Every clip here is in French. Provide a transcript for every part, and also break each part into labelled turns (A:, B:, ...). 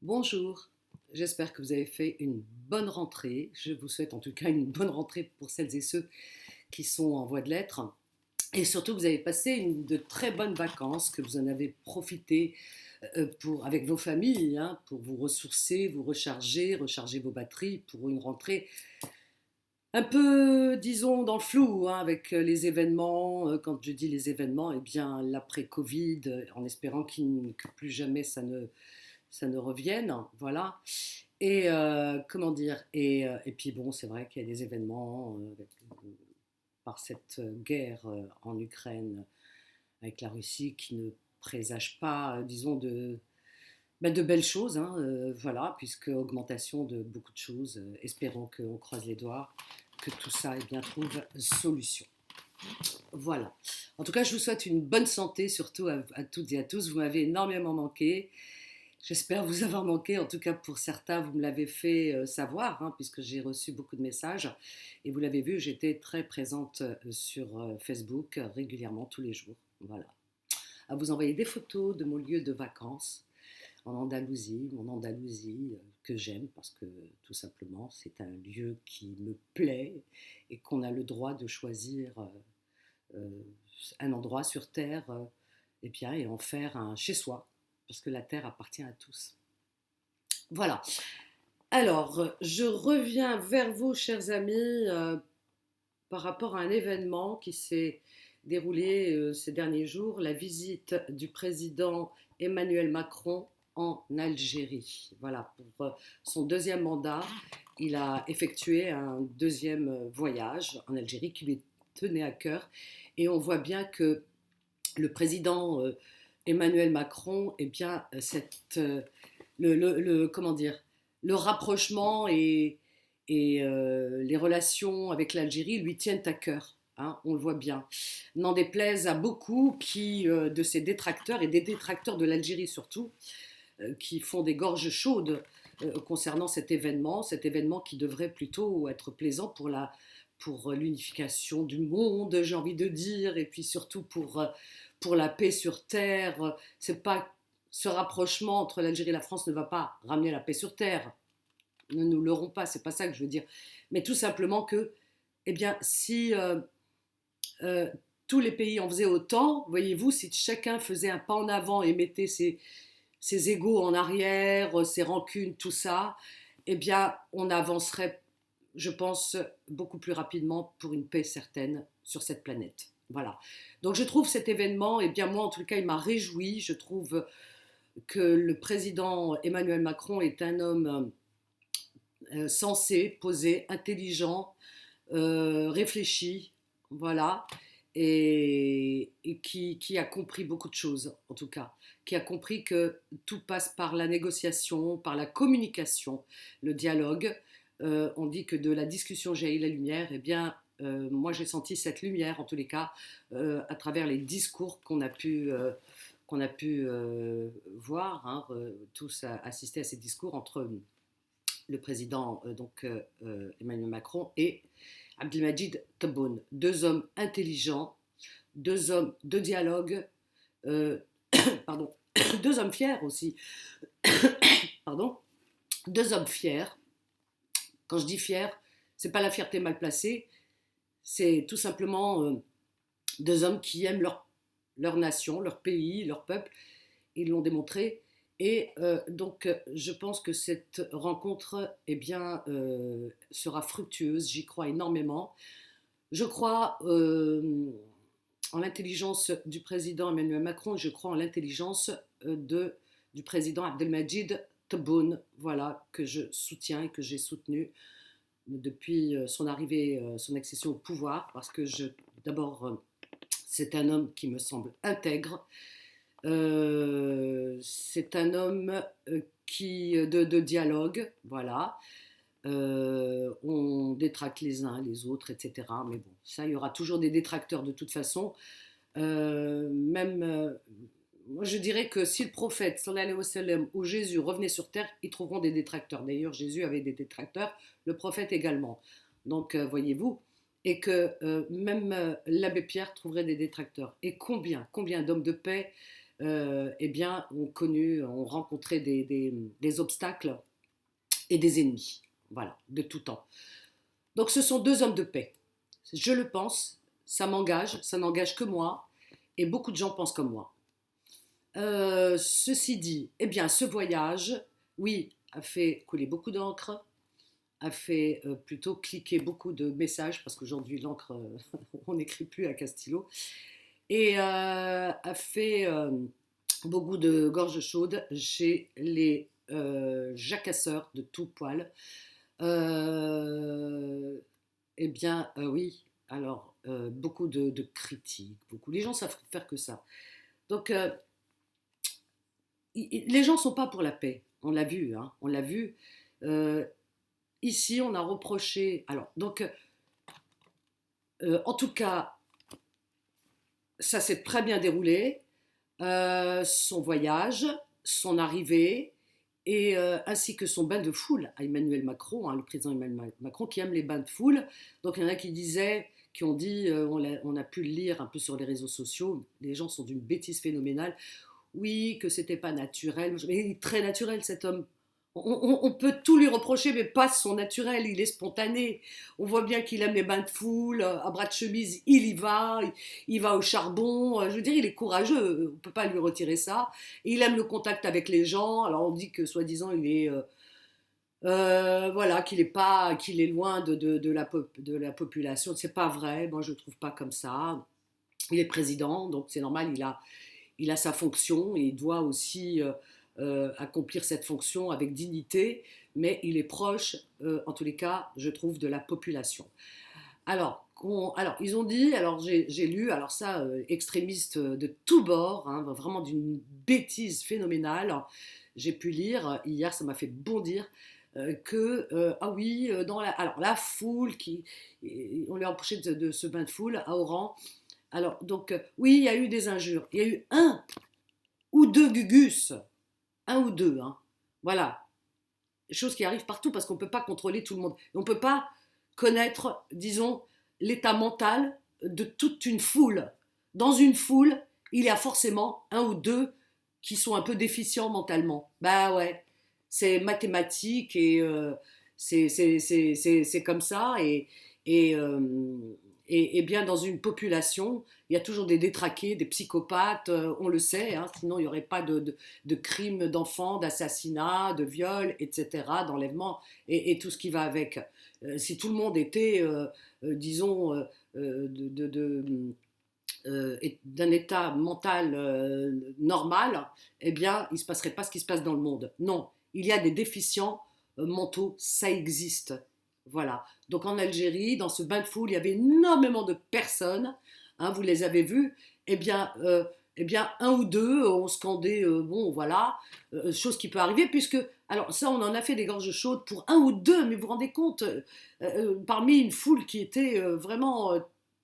A: Bonjour, j'espère que vous avez fait une bonne rentrée. Je vous souhaite en tout cas une bonne rentrée pour celles et ceux qui sont en voie de l'être. Et surtout que vous avez passé de très bonnes vacances, que vous en avez profité avec vos familles, hein, pour vous ressourcer, vous recharger, recharger vos batteries pour une rentrée un peu, disons, dans le flou, hein, avec les événements. Quand je dis les événements, eh bien l'après-Covid, en espérant que plus jamais ça ne revienne, voilà. Et comment dire et puis bon, c'est vrai qu'il y a des événements par cette guerre en Ukraine avec la Russie qui ne présagent pas, disons, de belles choses, hein, voilà, puisque augmentation de beaucoup de choses. Espérons qu'on croise les doigts, que tout ça eh bien, trouve solution. Voilà. En tout cas, je vous souhaite une bonne santé, surtout à toutes et à tous. Vous m'avez énormément manqué. J'espère vous avoir manqué, en tout cas pour certains, vous me l'avez fait savoir, hein, puisque j'ai reçu beaucoup de messages. Et vous l'avez vu, j'étais très présente sur Facebook régulièrement tous les jours. Voilà. À vous envoyer des photos de mon lieu de vacances en Andalousie, mon Andalousie que j'aime parce que tout simplement c'est un lieu qui me plaît et qu'on a le droit de choisir un endroit sur Terre et en faire un chez soi parce que la Terre appartient à tous. Voilà. Alors, je reviens vers vous, chers amis, par rapport à un événement qui s'est déroulé ces derniers jours, la visite du président Emmanuel Macron en Algérie. Voilà, pour son deuxième mandat, il a effectué un deuxième voyage en Algérie qui lui tenait à cœur. Et on voit bien que le président Emmanuel Macron, eh bien, comment dire, le rapprochement et les relations avec l'Algérie lui tiennent à cœur. Hein, on le voit bien. N'en déplaise à beaucoup de ses détracteurs et des détracteurs de l'Algérie surtout, qui font des gorges chaudes concernant cet événement qui devrait plutôt être plaisant pour l'unification du monde, j'ai envie de dire, et puis surtout pour la paix sur terre. C'est pas Ce rapprochement entre l'Algérie et la France ne va pas ramener la paix sur terre. Ne nous leurrons pas, c'est pas ça que je veux dire. Mais tout simplement que, eh bien, si euh, tous les pays en faisaient autant, voyez-vous, si chacun faisait un pas en avant et mettait ses égos en arrière, ses rancunes, tout ça, eh bien, on avancerait, je pense, beaucoup plus rapidement pour une paix certaine sur cette planète. Voilà. Donc je trouve cet événement, eh bien moi en tout cas, il m'a réjoui. Je trouve que le président Emmanuel Macron est un homme sensé, posé, intelligent, réfléchi, voilà, et qui a compris beaucoup de choses, en tout cas, qui a compris que tout passe par la négociation, par la communication, le dialogue. On dit que de la discussion jaillit la lumière, eh bien, moi j'ai senti cette lumière, en tous les cas, à travers les discours qu'on a pu voir, hein, tous assister à ces discours entre le président Emmanuel Macron et Abdelmadjid Tebboune, deux hommes intelligents, deux hommes de dialogue, euh, pardon, deux hommes fiers aussi, pardon, deux hommes fiers. Quand je dis fiers, c'est pas la fierté mal placée, c'est tout simplement deux hommes qui aiment leur nation, leur pays, leur peuple. Ils l'ont démontré. Et je pense que cette rencontre sera fructueuse. J'y crois énormément. Je crois en l'intelligence du président Emmanuel Macron et je crois en l'intelligence du président Abdelmadjid Tebboune, voilà, que je soutiens et que j'ai soutenu depuis son arrivée, son accession au pouvoir, parce que d'abord, c'est un homme qui me semble intègre, c'est un homme de dialogue, voilà. On détracte les uns les autres, etc. Mais bon, ça, il y aura toujours des détracteurs de toute façon. Même, moi, je dirais que si le prophète, sallallahu alayhi wa sallam, ou Jésus revenait sur terre, ils trouveront des détracteurs. D'ailleurs, Jésus avait des détracteurs, le prophète également. Donc, voyez-vous, et que même l'abbé Pierre trouverait des détracteurs. Et combien d'hommes de paix eh bien, ont rencontré des obstacles et des ennemis, voilà, de tout temps. Donc ce sont deux hommes de paix. Je le pense, ça n'engage que moi, et beaucoup de gens pensent comme moi. Ceci dit, eh bien, ce voyage, oui, a fait couler beaucoup d'encre, a fait plutôt cliquer beaucoup de messages, parce qu'aujourd'hui, l'encre, on n'écrit plus à Castillo, et a fait beaucoup de gorge chaude chez les jacasseurs de tout poil. Euh, eh bien, oui, alors, beaucoup de critiques, beaucoup. Les gens savent faire que ça. Donc, les gens ne sont pas pour la paix. On l'a vu, hein, on l'a vu. Euh, Ici, on a reproché. Alors, donc, en tout cas, ça s'est très bien déroulé. Son voyage, son arrivée, et ainsi que son bain de foule à Emmanuel Macron, hein, le président Emmanuel Macron, qui aime les bains de foule. Donc, il y en a qui ont dit, on a pu le lire un peu sur les réseaux sociaux, les gens sont d'une bêtise phénoménale. Oui, que c'était pas naturel. Mais il est très naturel, cet homme. On peut tout lui reprocher, mais pas son naturel. Il est spontané. On voit bien qu'il aime les bains de foule, à bras de chemise, il y va, il va au charbon. Je veux dire, il est courageux. On peut pas lui retirer ça. Et il aime le contact avec les gens. Alors on dit que soi-disant il est voilà, qu'il est loin de la population. C'est pas vrai. Moi, je trouve pas comme ça. Il est président, donc c'est normal. Il a sa fonction et il doit aussi accomplir cette fonction avec dignité, mais il est proche, en tous les cas, je trouve, de la population. Alors ils ont dit, alors j'ai lu, alors ça, extrémistes de tous bords, hein, vraiment d'une bêtise phénoménale. J'ai pu lire, hier ça m'a fait bondir, ah oui, alors la foule, on lui a empêché de ce bain de foule à Oran. Alors, donc, oui, il y a eu des injures. Il y a eu un ou deux gugus, un ou deux, hein. Voilà, chose qui arrive partout parce qu'on ne peut pas contrôler tout le monde. On ne peut pas connaître, disons, l'état mental de toute une foule. Dans une foule, il y a forcément un ou deux qui sont un peu déficients mentalement. Bah ouais, c'est mathématique et c'est comme ça. Et, euh, et bien dans une population, il y a toujours des détraqués, des psychopathes, on le sait, hein, sinon il n'y aurait pas de crimes d'enfants, d'assassinats, de viols, etc., d'enlèvements et tout ce qui va avec. Si tout le monde était, disons, d'un état mental normal, eh bien, il ne se passerait pas ce qui se passe dans le monde. Non, il y a des déficients mentaux, ça existe. Voilà. Donc en Algérie, dans ce bain de foule, il y avait énormément de personnes, hein, vous les avez vues, eh bien un ou deux ont scandé, bon voilà, chose qui peut arriver, puisque, alors ça on en a fait des gorges chaudes pour un ou deux, mais vous vous rendez compte, parmi une foule qui était vraiment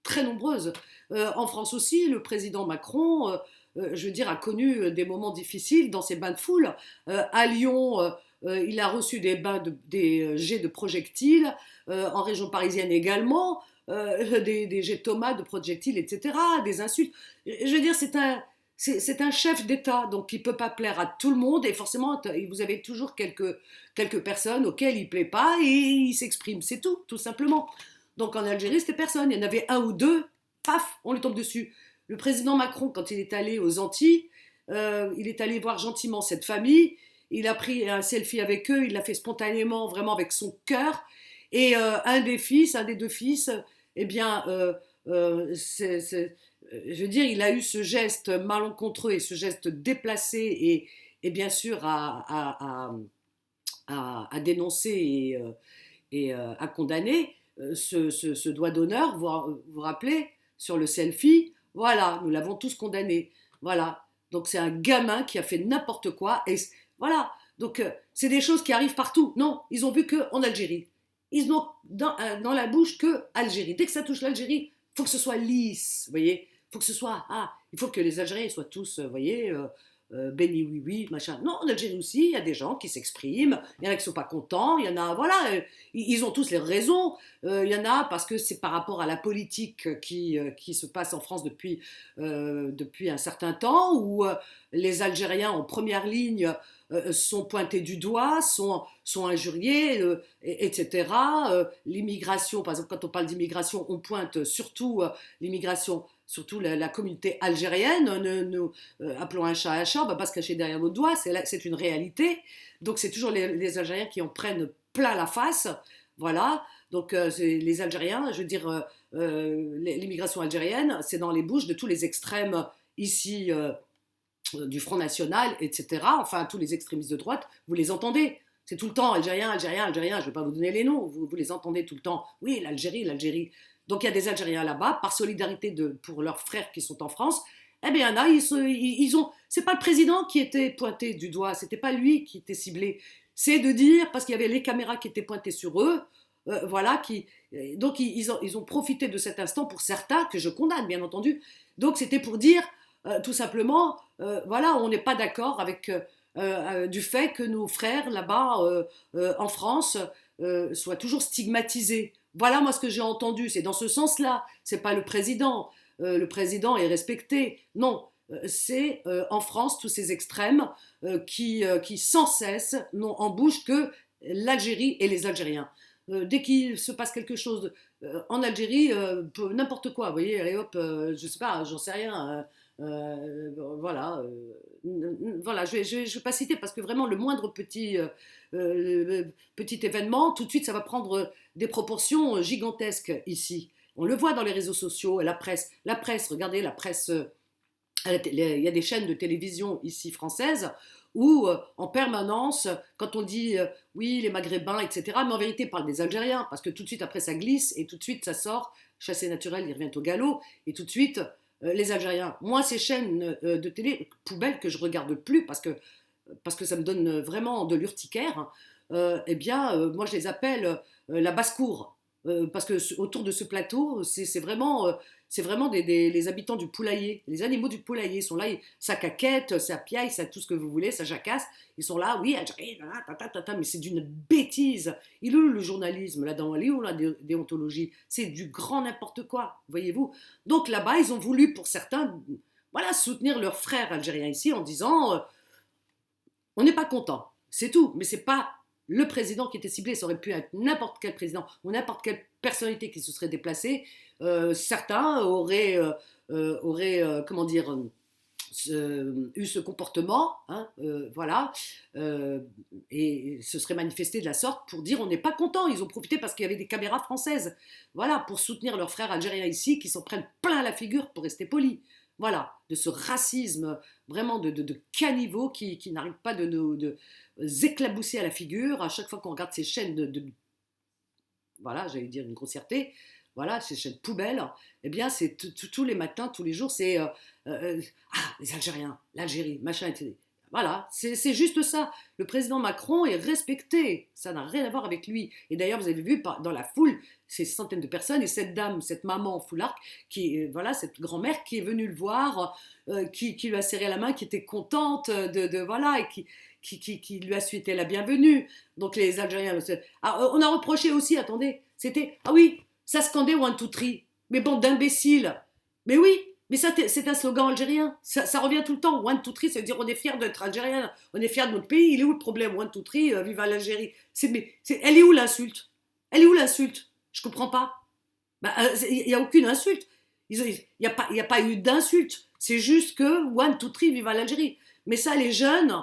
A: très nombreuse. En France aussi, le président Macron, je veux dire, a connu des moments difficiles dans ces bains de foule. À Lyon, il a reçu des jets de projectiles, en région parisienne également, des jets de tomates, de projectiles, etc., des insultes. Je veux dire, c'est un chef d'État, donc il ne peut pas plaire à tout le monde, et forcément, vous avez toujours quelques personnes auxquelles il ne plaît pas, et il s'exprime, c'est tout, tout simplement. Donc en Algérie, c'était personne. Il y en avait un ou deux, paf, on lui tombe dessus. Le président Macron, quand il est allé aux Antilles, il est allé voir gentiment cette famille, il a pris un selfie avec eux, il l'a fait spontanément, vraiment avec son cœur, et un des deux fils, eh bien, je veux dire, il a eu ce geste malencontreux et ce geste déplacé et bien sûr à dénoncer à condamner ce doigt d'honneur, vous vous rappelez, sur le selfie, voilà, nous l'avons tous condamné. Voilà, donc c'est un gamin qui a fait n'importe quoi, et voilà, donc c'est des choses qui arrivent partout. Non, ils ont vu qu'en Algérie. Ils n'ont dans la bouche que Algérie. Dès que ça touche l'Algérie, il faut que ce soit lisse, vous voyez. Il faut que ce soit, il faut que les Algériens soient tous, vous voyez, béni oui oui, machin. Non, en Algérie aussi, il y a des gens qui s'expriment, il y en a qui ne sont pas contents, il y en a, voilà, ils ont tous les raisons. Il y en a parce que c'est par rapport à la politique qui se passe en France depuis un certain temps, où les Algériens en première ligne sont pointés du doigt, sont injuriés, etc. L'immigration, par exemple, quand on parle d'immigration, on pointe surtout l'immigration, surtout la communauté algérienne. Appelons un chat, on ne va pas se cacher derrière notre doigt, c'est une réalité. Donc c'est toujours les Algériens qui en prennent plein la face. Voilà. Donc les Algériens, je veux dire, l'immigration algérienne, c'est dans les bouches de tous les extrêmes ici du Front National, etc. Enfin, tous les extrémistes de droite, vous les entendez. C'est tout le temps Algérien, Algérien, Algérien. Je ne vais pas vous donner les noms, vous les entendez tout le temps. Oui, l'Algérie, l'Algérie. Donc il y a des Algériens là-bas, par solidarité pour leurs frères qui sont en France. Eh bien, là, c'est pas le président qui était pointé du doigt, c'était pas lui qui était ciblé. C'est de dire, parce qu'il y avait les caméras qui étaient pointées sur eux, voilà, donc ils ont profité de cet instant pour certains, que je condamne bien entendu. Donc c'était pour dire, tout simplement, voilà, on n'est pas d'accord avec du fait que nos frères là-bas en France soient toujours stigmatisés. Voilà moi ce que j'ai entendu, c'est dans ce sens-là, c'est pas le président. Le président est respecté. Non, c'est en France tous ces extrêmes qui sans cesse n'ont en bouche que l'Algérie et les Algériens. Dès qu'il se passe quelque chose en Algérie, n'importe quoi, vous voyez, allez hop, je sais pas, j'en sais rien. Voilà, voilà, je vais pas citer parce que vraiment le moindre petit événement, tout de suite ça va prendre des proportions gigantesques ici. On le voit dans les réseaux sociaux, la presse, regardez la presse, il y a des chaînes de télévision ici françaises où en permanence, quand on dit oui les Maghrébins, etc., mais en vérité on parle des Algériens parce que tout de suite après ça glisse et tout de suite ça sort, chassé naturel, il revient au galop et tout de suite les Algériens. Moi, ces chaînes de télé poubelles que je regarde plus parce que ça me donne vraiment de l'urticaire, eh bien, moi, je les appelle la basse-cour. Parce que autour de ce plateau, c'est vraiment les habitants du poulailler. Les animaux du poulailler sont là, ça caquette, ça piaille, ça tout ce que vous voulez, ça jacasse. Ils sont là, oui, Algérie, mais c'est d'une bêtise. Il est où le journalisme là-dedans? Il est où la déontologie? C'est du grand n'importe quoi, voyez-vous. Donc là-bas, ils ont voulu, pour certains, voilà, soutenir leurs frères algériens ici en disant on n'est pas content, c'est tout, mais c'est pas le président qui était ciblé, ça aurait pu être n'importe quel président ou n'importe quelle personnalité qui se serait déplacée. Certains auraient comment dire, eu ce comportement, hein, voilà, et se serait manifesté de la sorte pour dire on n'est pas content. Ils ont profité parce qu'il y avait des caméras françaises, voilà, pour soutenir leurs frères algériens ici qui s'en prennent plein la figure, pour rester poli. Voilà, de ce racisme vraiment de caniveau qui n'arrive pas de nous éclabousser à la figure à chaque fois qu'on regarde ces chaînes voilà, j'allais dire une grossièreté, voilà, ces chaînes poubelles, eh bien, c'est tous les matins, tous les jours, c'est les Algériens, l'Algérie, machin, etc. Voilà, c'est juste ça. Le président Macron est respecté, ça n'a rien à voir avec lui. Et d'ailleurs, vous avez vu dans la foule ces centaines de personnes et cette dame, cette maman en foulard, voilà, cette grand-mère qui est venue le voir, qui lui a serré la main, qui était contente voilà, et qui lui a souhaité la bienvenue. Donc les Algériens, on a reproché aussi, attendez, c'était, ah oui, ça scandait One Two Three, mais bande d'imbéciles. Mais oui, mais ça c'est un slogan algérien, ça revient tout le temps. One Two Three, ça veut dire on est fiers d'être algérien, on est fiers de notre pays. Il est où le problème? One Two Three, vive l'Algérie. Elle est où l'insulte? Elle est où l'insulte? Je comprends pas. Il n'y a aucune insulte. Il n'y a pas eu d'insulte. C'est juste que One Two Three, vive l'Algérie. Mais ça, les jeunes,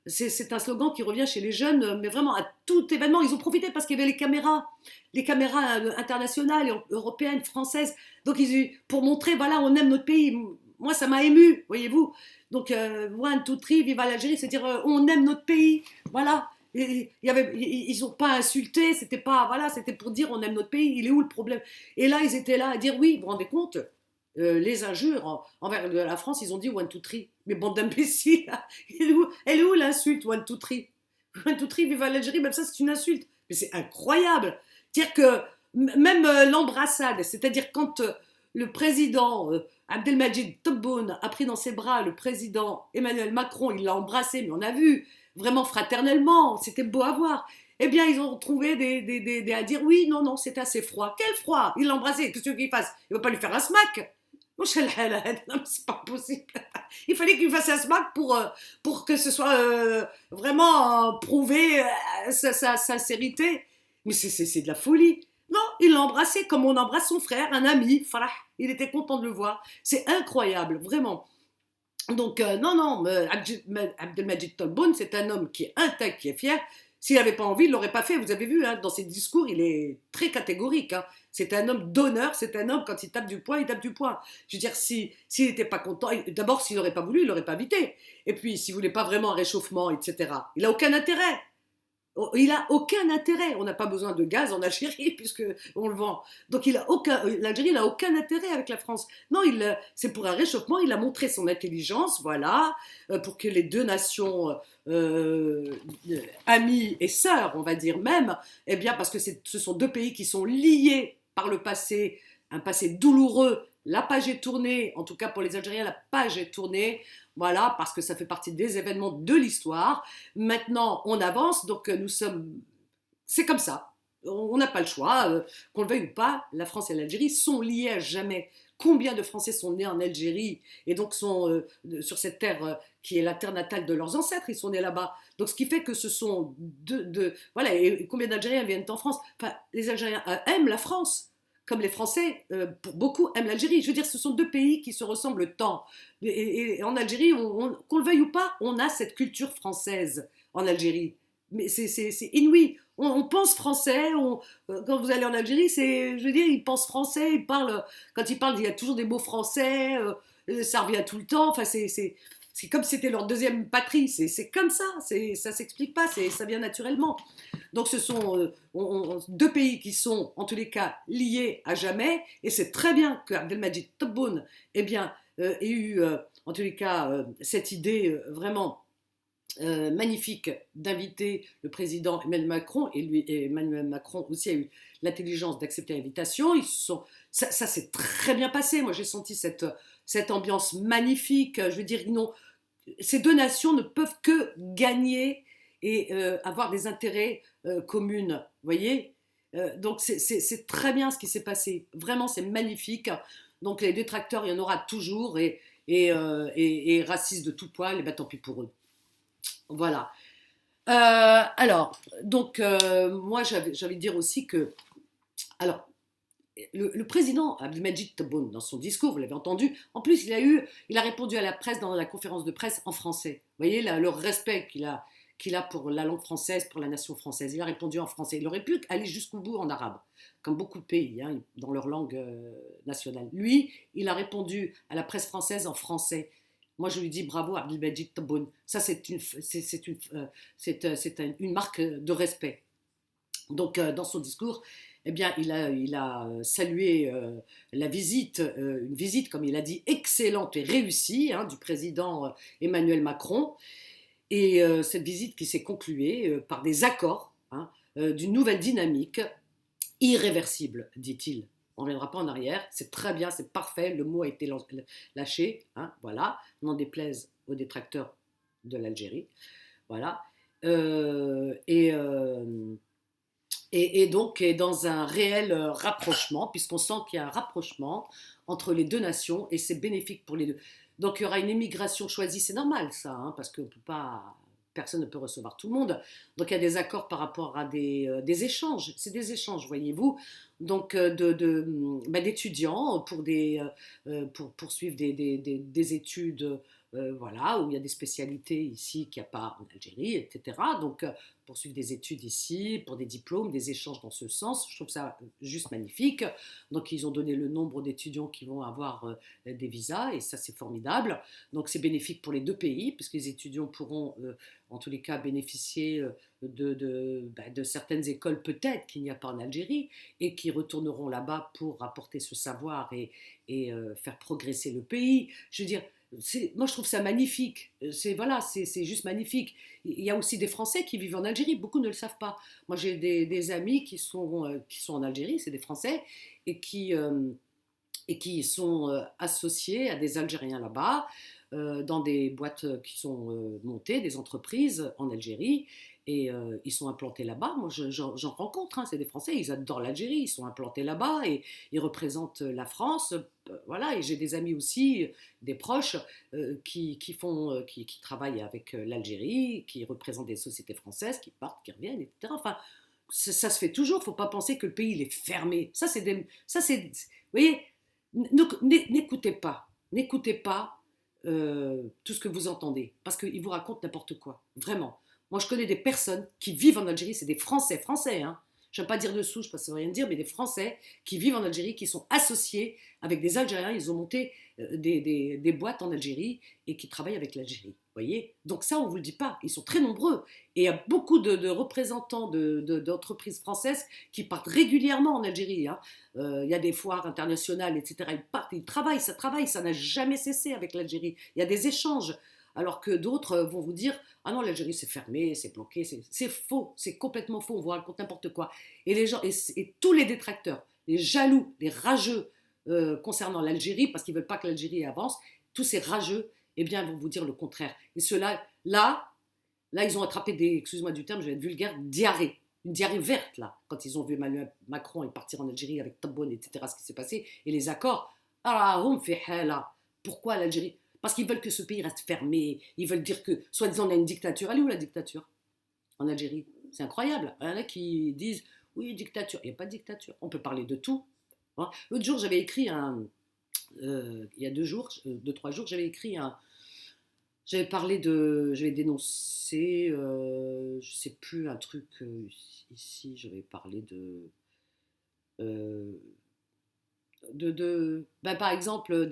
A: c'est un slogan qui revient chez les jeunes, mais vraiment à tout événement. Ils ont profité parce qu'il y avait les caméras internationales, européennes, françaises. Donc, pour montrer, voilà, on aime notre pays. Moi, ça m'a ému, voyez-vous. Donc, One, Two, Three, vive l'Algérie, c'est-à-dire on aime notre pays. Voilà. Ils n'ont pas insulté, c'était pas, voilà, c'était pour dire on aime notre pays, il est où le problème? Et là, ils étaient là à dire oui, vous vous rendez compte? Les injures envers la France, ils ont dit One, Two, Three. Mais bande d'imbéciles, elle est où l'insulte One, Two, Three? One, Two, Three, vive l'Algérie, même ça c'est une insulte. Mais c'est incroyable. C'est-à-dire que même l'embrassade, c'est-à-dire quand le président Abdelmadjid Tebboune a pris dans ses bras le président Emmanuel Macron, il l'a embrassé, mais on a vu, vraiment fraternellement, c'était beau à voir. Eh bien, ils ont trouvé à dire oui, non, non, c'est assez froid. Quel froid? Il l'a embrassé, qu'est-ce qu'il fasse? Il ne va pas lui faire un smack. Non, mais c'est pas possible. Il fallait qu'il fasse un smack pour que ce soit vraiment prouvé sa sincérité. Mais c'est de la folie. Non, il l'a embrassé comme on embrasse son frère, un ami. Farah, il était content de le voir. C'est incroyable, vraiment. Donc, non, non, Abdelmadjid Tebboune, c'est un homme qui est intègre, qui est fier. S'il n'avait pas envie, il ne l'aurait pas fait. Vous avez vu, hein, dans ses discours, il est très catégorique. Hein. C'est un homme d'honneur, c'est un homme, quand il tape du poing, il tape du poing. Je veux dire, s'il n'était pas content, d'abord, s'il n'aurait pas voulu, il n'aurait pas invité. Et puis, s'il ne voulait pas vraiment un réchauffement, etc., il n'a aucun intérêt. Il n'a aucun intérêt. On n'a pas besoin de gaz en Algérie puisque on le vend. Donc l'Algérie n'a aucun intérêt avec la France. Non, c'est pour un réchauffement. Il a montré son intelligence, voilà, pour que les deux nations amies et sœurs, on va dire même, eh bien parce que ce sont deux pays qui sont liés par le passé, un passé douloureux. La page est tournée, en tout cas pour les Algériens, la page est tournée. Voilà, parce que ça fait partie des événements de l'histoire. Maintenant, on avance, donc nous sommes... C'est comme ça. On n'a pas le choix. Qu'on le veuille ou pas, la France et l'Algérie sont liées à jamais. Combien de Français sont nés en Algérie et donc sont sur cette terre qui est la terre natale de leurs ancêtres, ils sont nés là-bas. Donc ce qui fait que ce sont voilà, et combien d'Algériens viennent en France? Enfin, les Algériens aiment la France comme les Français, pour beaucoup, aiment l'Algérie. Je veux dire, ce sont deux pays qui se ressemblent tant. Et en Algérie, qu'on le veuille ou pas, on a cette culture française en Algérie. Mais c'est inouï. On pense français. Quand vous allez en Algérie, je veux dire, ils pensent français. Quand ils parlent, il y a toujours des mots français. Ça revient tout le temps. Enfin, c'est comme si c'était leur deuxième patrie. C'est comme ça. Ça s'explique pas. Ça vient naturellement. Donc ce sont deux pays qui sont en tous les cas liés à jamais, et c'est très bien que Abdelmadjid Tebboune eh bien, ait eu en tous les cas cette idée vraiment magnifique d'inviter le président Emmanuel Macron, et Emmanuel Macron aussi a eu l'intelligence d'accepter l'invitation. Ça s'est très bien passé. Moi j'ai senti cette ambiance magnifique. Je veux dire, non, ces deux nations ne peuvent que gagner et avoir des intérêts communs, vous voyez. Donc c'est très bien ce qui s'est passé, vraiment c'est magnifique. Donc les détracteurs, il y en aura toujours, et racistes de tout poil, et ben tant pis pour eux. Voilà. Alors, donc moi j'avais envie de dire aussi que, alors, le président Abdelmadjid Tebboune, dans son discours, vous l'avez entendu, en plus il a répondu à la presse dans la conférence de presse en français. Vous voyez le respect qu'il a pour la langue française, pour la nation française. Il a répondu en français. Il aurait pu aller jusqu'au bout en arabe, comme beaucoup de pays, hein, dans leur langue nationale. Lui, il a répondu à la presse française en français. Moi, je lui dis bravo Abdelmadjid Tebboune. Ça, c'est une marque de respect. Donc, dans son discours, eh bien, il a salué la visite, une visite, comme il a dit, excellente et réussie, hein, du président Emmanuel Macron. Et cette visite qui s'est concluée par des accords, hein, d'une nouvelle dynamique irréversible, dit-il. On ne reviendra pas en arrière, c'est très bien, c'est parfait, le mot a été lâché, hein, voilà, n'en déplaise aux détracteurs de l'Algérie. Voilà. Et donc est dans un réel rapprochement, puisqu'on sent qu'il y a un rapprochement entre les deux nations, et c'est bénéfique pour les deux. Donc il y aura une immigration choisie, c'est normal ça, hein, parce que personne ne peut recevoir tout le monde. Donc il y a des accords par rapport à des échanges, c'est des échanges, voyez-vous, donc d'étudiants pour poursuivre des études, voilà, où il y a des spécialités ici qu'il n'y a pas en Algérie, etc. Donc poursuivre des études ici, pour des diplômes, des échanges dans ce sens. Je trouve ça juste magnifique. Donc ils ont donné le nombre d'étudiants qui vont avoir des visas, et ça c'est formidable. Donc c'est bénéfique pour les deux pays, puisque les étudiants pourront en tous les cas bénéficier de certaines écoles peut-être qu'il n'y a pas en Algérie, et qui retourneront là-bas pour apporter ce savoir et faire progresser le pays. Je veux dire, moi je trouve ça magnifique, c'est juste magnifique. Il y a aussi des Français qui vivent en Algérie, beaucoup ne le savent pas. Moi j'ai des amis qui sont en Algérie, c'est des Français, et et qui sont associés à des Algériens là-bas, dans des boîtes qui sont montées, des entreprises en Algérie, et ils sont implantés là-bas. Moi, j'en rencontre, hein, c'est des Français, ils adorent l'Algérie, ils sont implantés là-bas et ils représentent la France. Voilà, et j'ai des amis aussi, des proches, qui travaillent avec l'Algérie, qui représentent des sociétés françaises, qui partent, qui reviennent, etc. Enfin, ça se fait toujours. Il ne faut pas penser que le pays il est fermé. Vous voyez, n'écoutez pas tout ce que vous entendez, parce qu'ils vous racontent n'importe quoi, vraiment. Moi, je connais des personnes qui vivent en Algérie, c'est des Français, hein. Je ne vais pas dire de souche parce que ça ne veut rien dire, mais des Français qui vivent en Algérie, qui sont associés avec des Algériens, ils ont monté des boîtes en Algérie et qui travaillent avec l'Algérie. Vous voyez. Donc ça, on ne vous le dit pas. Ils sont très nombreux. Et il y a beaucoup de représentants d'entreprises françaises qui partent régulièrement en Algérie, hein. Il y a des foires internationales, etc. Ils partent, ils travaillent, ça n'a jamais cessé avec l'Algérie. Il y a des échanges. Alors que d'autres vont vous dire ah non, l'Algérie c'est fermé, c'est bloqué, c'est faux, c'est complètement faux, on vous raconte n'importe quoi. Et les gens, et tous les détracteurs, les jaloux, les rageux concernant l'Algérie, parce qu'ils ne veulent pas que l'Algérie avance, tous ces rageux, eh bien, vont vous dire le contraire. Et ceux-là, là, ils ont attrapé des, excuse-moi du terme, je vais être vulgaire, diarrhée. Une diarrhée verte, là, quand ils ont vu Emmanuel Macron et partir en Algérie avec Tebboune, etc., ce qui s'est passé, et les accords. Ah, on fait là. Pourquoi l'Algérie? Parce qu'ils veulent que ce pays reste fermé. Ils veulent dire que, soi-disant, on a une dictature. Elle est où la dictature en Algérie? C'est incroyable. Il y en a qui disent, oui, dictature. Il n'y a pas de dictature. On peut parler de tout. Hein. L'autre jour, j'avais écrit il y a 2 jours, 2, 3 jours, j'avais écrit j'avais parlé j'avais dénoncé, je sais plus, un truc ici, j'avais parlé euh, ben, par exemple,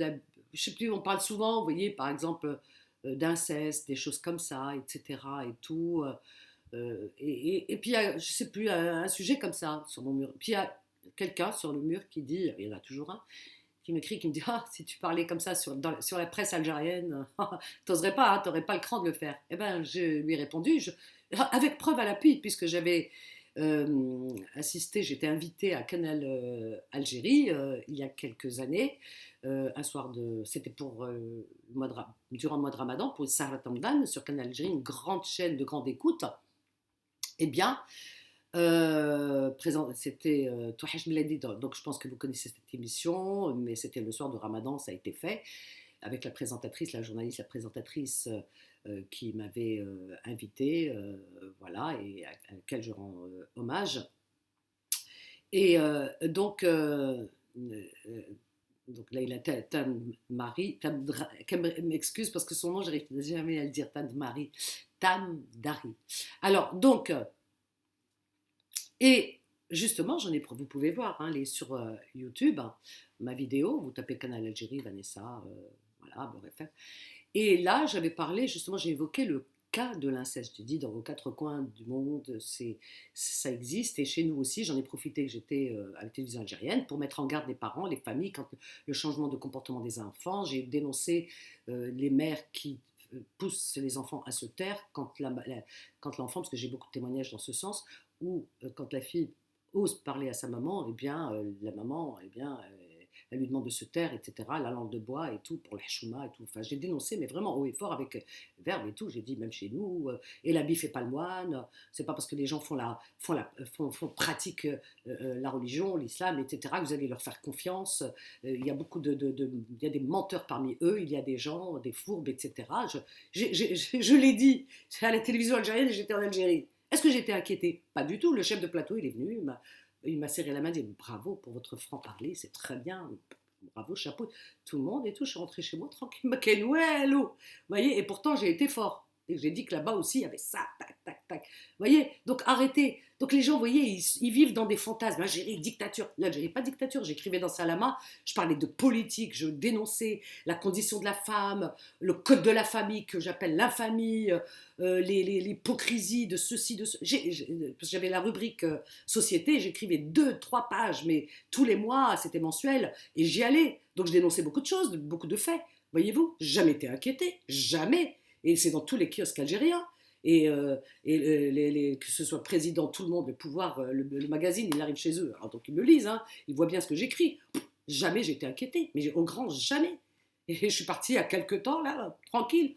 A: je sais plus, on parle souvent, vous voyez, par exemple, d'inceste, des choses comme ça, etc. et tout. Et puis, il y a, je sais plus, un sujet comme ça sur mon mur. Puis il y a quelqu'un sur le mur qui dit, il y en a toujours un, qui m'écrit, qui me dit ah, si tu parlais comme ça sur la presse algérienne, t'oserais pas, hein, t'aurais pas le cran de le faire. Eh ben, je lui ai répondu, avec preuve à l'appui, puisque j'avais assisté, j'étais invitée à Canal Algérie il y a quelques années. Un soir c'était pour durant le mois de Ramadan, pour Sahrat Ramadan, sur Canal Algérie, une grande chaîne de grande écoute. Eh bien, c'était Touhash Miladi, donc je pense que vous connaissez cette émission, mais c'était le soir de Ramadan, ça a été fait, avec la présentatrice, la journaliste, la présentatrice qui m'avait invité, voilà, et à laquelle je rends hommage. Et donc Leïla Tamari, m'excuse parce que son nom, j'arrive jamais à le dire, Tamari, Tamdari. Alors, donc, et justement, vous pouvez voir sur YouTube, hein, ma vidéo, vous tapez Canal Algérie, Vanessa, voilà, bref. Et là, j'avais parlé, justement, j'ai évoqué le cas de l'inceste. J'ai dit, dans vos 4 coins du monde, ça existe. Et chez nous aussi, j'en ai profité que j'étais à la télévision algérienne pour mettre en garde les parents, les familles, quand le changement de comportement des enfants. J'ai dénoncé les mères qui poussent les enfants à se taire quand l'enfant, parce que j'ai beaucoup de témoignages dans ce sens, ou quand la fille ose parler à sa maman, eh bien, la maman, eh bien, elle lui demande de se taire, etc. La langue de bois et tout, pour la chouma et tout. Enfin, j'ai dénoncé, mais vraiment haut et fort avec verbe et tout. J'ai dit, même chez nous, et l'habit fait pas le moine. C'est pas parce que les gens pratiquent la religion, l'islam, etc., que vous allez leur faire confiance. Il y a beaucoup il y a des menteurs parmi eux, il y a des gens, des fourbes, etc. Je l'ai dit à la télévision algérienne, j'étais en Algérie. Est-ce que j'étais inquiétée? Pas du tout. Le chef de plateau, il est venu, il m'a serré la main, il dit bravo pour votre franc-parler, c'est très bien, bravo, chapeau, tout le monde et tout. Je suis rentrée chez moi tranquille, vous voyez, et pourtant j'ai été fort. Et j'ai dit que là-bas aussi il y avait ça, tac, tac, tac. Vous voyez, donc arrêtez. Donc les gens, vous voyez, ils vivent dans des fantasmes. L'Algérie, dictature. L'Algérie, pas dictature. J'écrivais dans Salama, je parlais de politique, je dénonçais la condition de la femme, le code de la famille que j'appelle l'infamie, l'hypocrisie de ceci, de ce. J'avais la rubrique société, j'écrivais 2, 3 pages, mais tous les mois, c'était mensuel, et j'y allais. Donc je dénonçais beaucoup de choses, beaucoup de faits. Voyez-vous, jamais été inquiétée, jamais. Et c'est dans tous les kiosques algériens. Et que ce soit président, tout le monde, le pouvoir, le magazine, il arrive chez eux. Alors, donc ils me lisent, hein, ils voient bien ce que j'écris. jamais j'ai été inquiétée, mais au grand jamais. Et je suis partie il y a quelques temps, là, tranquille.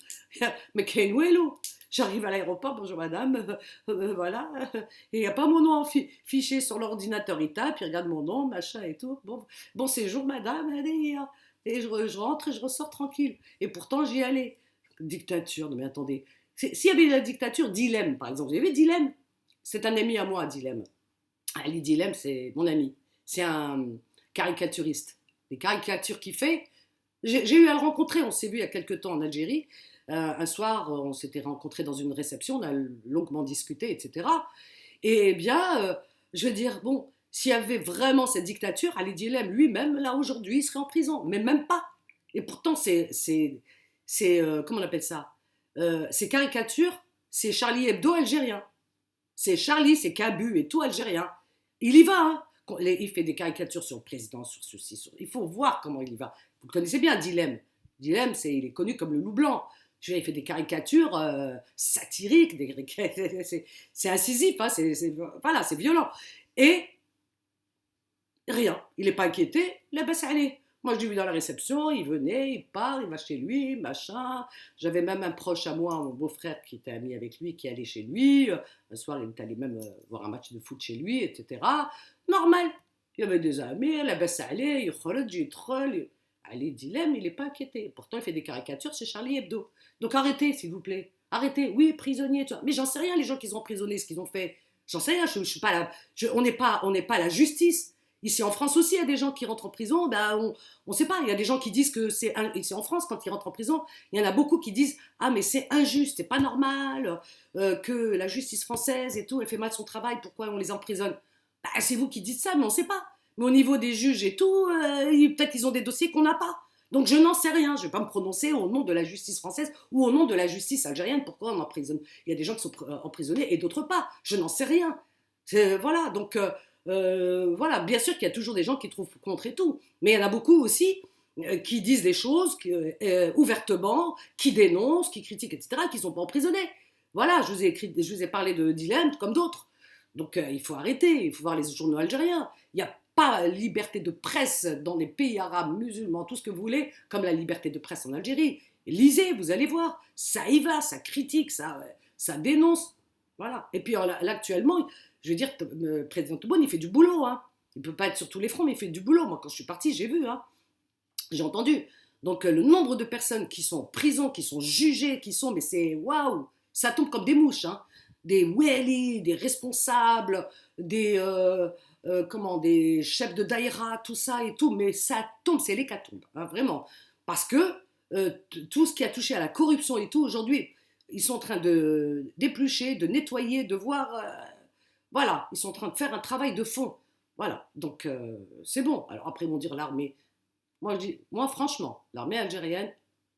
A: Mais Ken Wello, j'arrive à l'aéroport, bonjour madame, voilà. Et il n'y a pas mon nom fiché sur l'ordinateur, il tape, il regarde mon nom, machin et tout. Bon séjour madame, allez. Et je rentre et je ressors tranquille. Et pourtant, j'y allais. Dictature, non mais attendez. S'il y avait la dictature, Dilemme, par exemple. Vous avez Dilemme? C'est un ami à moi, Dilemme. Ali Dilemme, c'est mon ami. C'est un caricaturiste. Les caricatures qu'il fait, j'ai eu à le rencontrer. On s'est vu il y a quelques temps en Algérie. Un soir, on s'était rencontrés dans une réception, on a longuement discuté, etc. Et bien, je veux dire, bon, s'il y avait vraiment cette dictature, Ali Dilem lui-même, là aujourd'hui, il serait en prison, mais même pas. Et pourtant, comment on appelle ça? Ces caricatures, c'est Charlie Hebdo algérien. C'est Charlie, c'est Cabu et tout algérien. Il y va, hein. Il fait des caricatures sur le président, sur ceci, il faut voir comment il y va. Vous le connaissez bien, Dilem. Dilem, il est connu comme le loup blanc. Il fait des caricatures satiriques, c'est incisif, hein, voilà, c'est violent. Et rien, il n'est pas inquiété, là, bah, ça allait. Moi, je l'ai vu dans la réception, il venait, il part, il va chez lui, machin. J'avais même un proche à moi, mon beau-frère, qui était ami avec lui, qui allait chez lui. Un soir, il est allé même voir un match de foot chez lui, etc. Normal. Il y avait des amis, là, bah, ça allait, il kharaj, il troll. Allez, dilemme, il n'est pas inquiété. Pourtant, il fait des caricatures, c'est Charlie Hebdo. Donc arrêtez, s'il vous plaît. Arrêtez. Oui, prisonnier, tu vois. Mais j'en sais rien, les gens qui sont emprisonnés, ce qu'ils ont fait. J'en sais rien, je suis pas là. On n'est pas la justice. Ici en France aussi, il y a des gens qui rentrent en prison, ben on ne sait pas, il y a des gens qui disent que ici en France, quand ils rentrent en prison, il y en a beaucoup qui disent « Ah mais c'est injuste, c'est pas normal, que la justice française et tout, elle fait mal son travail, pourquoi on les emprisonne ?» Ben, c'est vous qui dites ça, mais on ne sait pas. Mais au niveau des juges et tout, peut-être qu'ils ont des dossiers qu'on n'a pas. Donc je n'en sais rien, je ne vais pas me prononcer au nom de la justice française ou au nom de la justice algérienne, pourquoi on emprisonne. Il y a des gens qui sont emprisonnés et d'autres pas, je n'en sais rien. Voilà, donc voilà, bien sûr qu'il y a toujours des gens qui trouvent contre et tout, mais il y en a beaucoup aussi qui disent des choses ouvertement, qui dénoncent, qui critiquent, etc., qui ne sont pas emprisonnés. Voilà, je vous ai parlé de Dilemme comme d'autres. Donc il faut arrêter, il faut voir les journaux algériens. Il n'y a pas liberté de presse dans les pays arabes, musulmans, tout ce que vous voulez, comme la liberté de presse en Algérie. Lisez, vous allez voir, ça y va, ça critique, ça dénonce. Voilà. Et puis là, actuellement, je veux dire, le président Toubon, il fait du boulot. Hein. Il ne peut pas être sur tous les fronts, mais il fait du boulot. Moi, quand je suis partie, j'ai vu, hein. J'ai entendu. Donc, le nombre de personnes qui sont en prison, qui sont jugées, mais c'est waouh, ça tombe comme des mouches. Hein. Des wali, des responsables, des chefs de daïra, tout ça et tout, mais ça tombe, c'est l'hécatombe, hein, vraiment. Parce que tout ce qui a touché à la corruption et tout, aujourd'hui, ils sont en train d'éplucher, de nettoyer, de voir. Voilà, ils sont en train de faire un travail de fond. Voilà, donc c'est bon. Alors après, ils vont dire l'armée. Moi franchement, l'armée algérienne,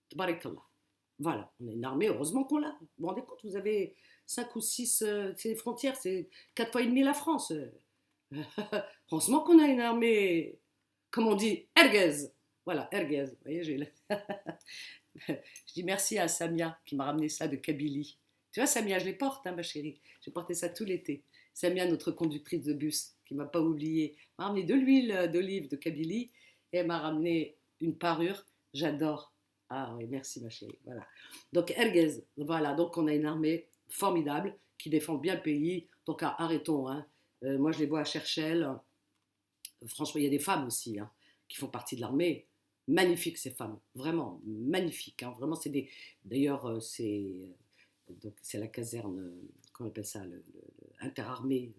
A: tabarakallah. Voilà, on a une armée, heureusement qu'on l'a. Vous vous rendez compte, vous avez 5 ou 6 frontières, c'est 4 fois et demi la France. Heureusement qu'on a une armée, comme on dit, erguez. Voilà, erguez. Vous voyez, je dis merci à Samia qui m'a ramené ça de Kabylie. Tu vois, Samia, je les porte, hein, ma chérie. J'ai porté ça tout l'été. Samia, notre conductrice de bus, qui ne m'a pas oublié, m'a ramené de l'huile d'olive de Kabylie et elle m'a ramené une parure. J'adore. Ah oui, merci ma chérie. Voilà. Donc, erguez. Voilà, donc on a une armée formidable qui défend bien le pays. Donc, arrêtons. Hein. Moi, je les vois à Cherchel. Franchement, il y a des femmes aussi hein, qui font partie de l'armée. Magnifiques ces femmes, vraiment magnifiques. Hein. Vraiment, c'est des. D'ailleurs, c'est la caserne, comment on appelle ça, interarmée,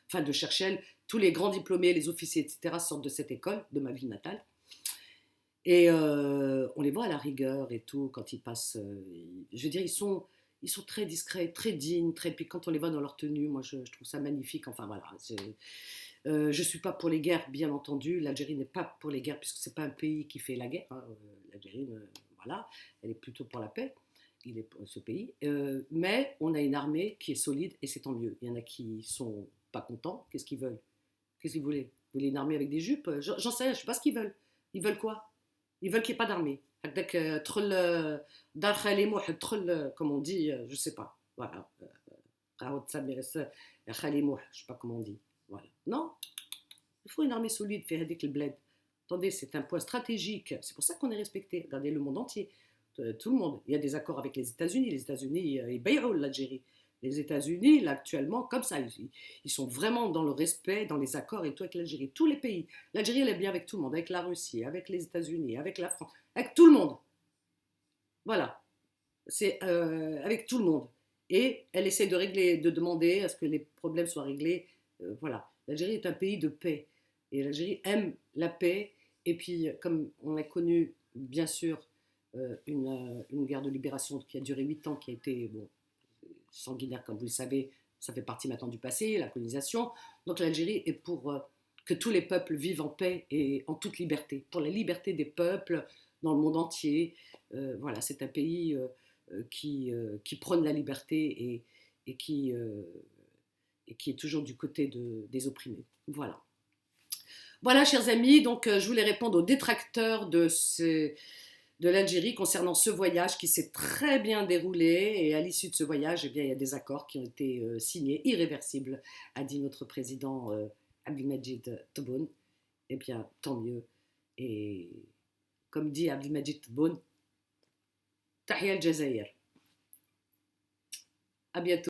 A: enfin de Cherchel. Tous les grands diplômés, les officiers, etc. sortent de cette école, de ma ville natale. Et on les voit à la rigueur et tout quand ils passent. Je veux dire, ils sont très discrets, très dignes, très. Puis quand on les voit dans leur tenue, moi je trouve ça magnifique. Enfin voilà. Je ne suis pas pour les guerres, bien entendu. L'Algérie n'est pas pour les guerres, puisque ce n'est pas un pays qui fait la guerre. Hein. L'Algérie, voilà, elle est plutôt pour la paix, ce pays. Mais on a une armée qui est solide, et c'est tant mieux. Il y en a qui ne sont pas contents. Qu'est-ce qu'ils veulent? Qu'est-ce qu'ils voulaient? Vous voulez une armée avec des jupes? J'en sais rien, je ne sais pas ce qu'ils veulent. Ils veulent quoi? Ils veulent qu'il n'y ait pas d'armée. Comme on dit, je ne sais pas. Voilà. Je ne sais pas comment on dit. Voilà. Non, il faut une armée solide, faire avec le bled. Attendez, c'est un point stratégique. C'est pour ça qu'on est respecté. Regardez le monde entier. Tout le monde. Il y a des accords avec les États-Unis. Les États-Unis, ils payent l'Algérie. Les États-Unis, là, actuellement, comme ça, ils sont vraiment dans le respect, dans les accords et tout avec l'Algérie. Tous les pays. L'Algérie, elle est bien avec tout le monde, avec la Russie, avec les États-Unis, avec la France, avec tout le monde. Voilà. C'est avec tout le monde. Et elle essaie de régler, de demander à ce que les problèmes soient réglés. Voilà. L'Algérie est un pays de paix. Et l'Algérie aime la paix. Et puis, comme on a connu, bien sûr, une guerre de libération qui a duré 8 ans, qui a été bon, sanguinaire, comme vous le savez, ça fait partie maintenant du passé, la colonisation. Donc l'Algérie est pour que tous les peuples vivent en paix et en toute liberté, pour la liberté des peuples dans le monde entier. Voilà, c'est un pays qui prône la liberté et et qui est toujours du côté des opprimés. Voilà. Voilà, chers amis, donc je voulais répondre aux détracteurs de l'Algérie concernant ce voyage qui s'est très bien déroulé. Et à l'issue de ce voyage, eh bien, il y a des accords qui ont été signés, irréversibles, a dit notre président Abdelmadjid Tebboune. Eh bien, tant mieux. Et comme dit Abdelmadjid Tebboune, Tahia al-Jazair. À bientôt.